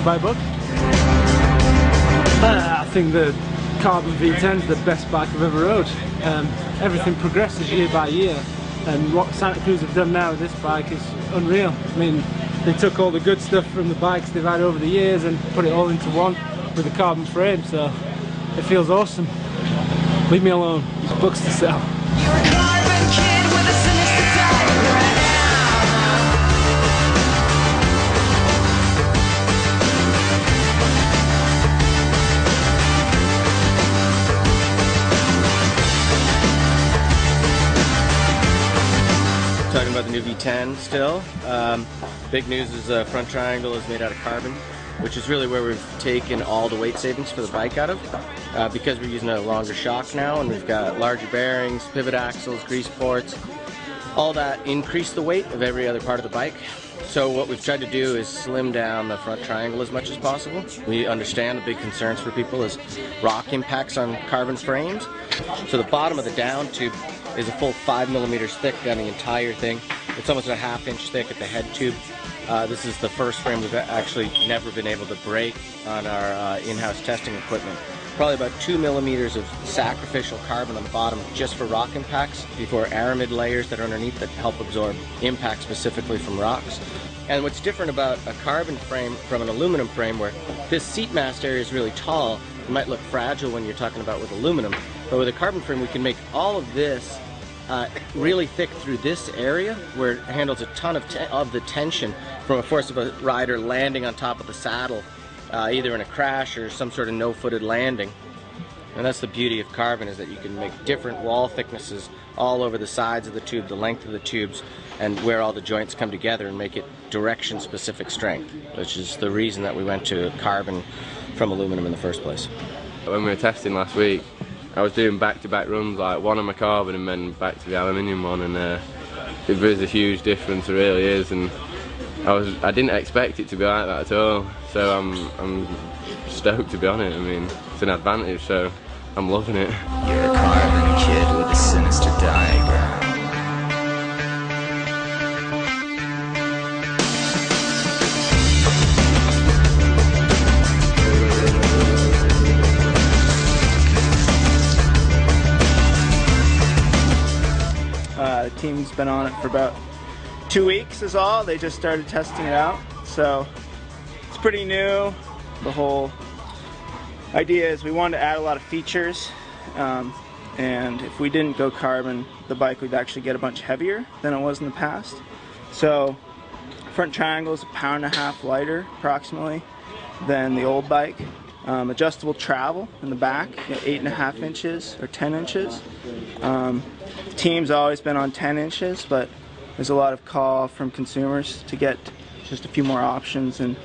buy a book? I think the Carbon V10 is the best bike I've ever rode. Everything progresses year by year, and what Santa Cruz have done now with this bike is unreal. I mean, they took all the good stuff from the bikes they've had over the years and put it all into one with a carbon frame, so it feels awesome. Leave me alone, there's books to sell. You're a carbon kid with a sinister diagram. Talking about the new V10 still. Big news is the front triangle is made out of carbon, which is really where we've taken all the weight savings for the bike out of, because we're using a longer shock now and we've got larger bearings, pivot axles, grease ports. All that increase the weight of every other part of the bike. So what we've tried to do is slim down the front triangle as much as possible. We understand the big concerns for people is rock impacts on carbon frames. So the bottom of the down tube is a full 5 millimeters thick down the entire thing. It's almost a ½ inch thick at the head tube. This is the first frame we've actually never been able to break on our in-house testing equipment. Probably about 2 millimeters of sacrificial carbon on the bottom just for rock impacts before aramid layers that are underneath that help absorb impact specifically from rocks. And what's different about a carbon frame from an aluminum frame, where this seat mast area is really tall, it might look fragile when you're talking about with aluminum, but with a carbon frame we can make all of this really thick through this area where it handles a ton of the tension from a force of a rider landing on top of the saddle, either in a crash or some sort of no-footed landing. And that's the beauty of carbon, is that you can make different wall thicknesses all over the sides of the tube, the length of the tubes, and where all the joints come together and make it direction-specific strength, which is the reason that we went to carbon from aluminum in the first place. When we were testing last week, I was doing back-to-back runs, like one on my carbon and then back to the aluminium one, and it is a huge difference, it really is, and I didn't expect it to be like that at all, so I'm stoked to be on it. I mean, it's an advantage, so I'm loving it. You're a carbon kid with a sinister diagram. The team's been on it for about 2 weeks is all. They just started testing it out, so it's pretty new. The whole idea is we wanted to add a lot of features, and if we didn't go carbon, the bike would actually get a bunch heavier than it was in the past. So front triangle is 1.5 pounds lighter approximately than the old bike. Adjustable travel in the back, 8.5 inches or 10 inches. The team's always been on 10 inches, but there's a lot of call from consumers to get just a few more options, and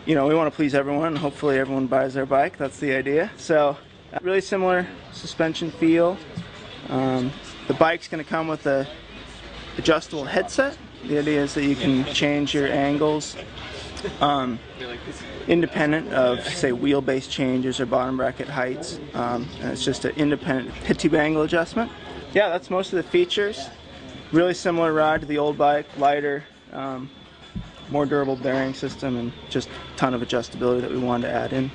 you know, we want to please everyone. Hopefully everyone buys their bike, that's the idea. So really similar suspension feel. The bike's going to come with a adjustable headset. The idea is that you can change your angles independent of, say, wheelbase changes or bottom bracket heights, and it's just an independent pit tube angle adjustment. Yeah, that's most of the features. Really similar ride to the old bike, lighter, more durable bearing system, and just a ton of adjustability that we wanted to add in.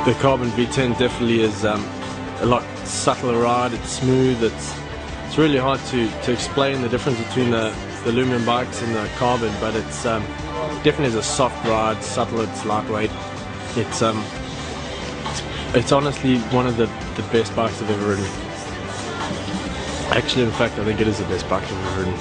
The Carbon V10 definitely is a lot subtler ride. It's smooth. It's really hard to explain the difference between the aluminum bikes and the carbon, but it's definitely is a soft ride, subtle. It's lightweight. It's honestly one of the best bikes I've ever ridden. Actually, in fact, I think it is the best bike I've ever ridden.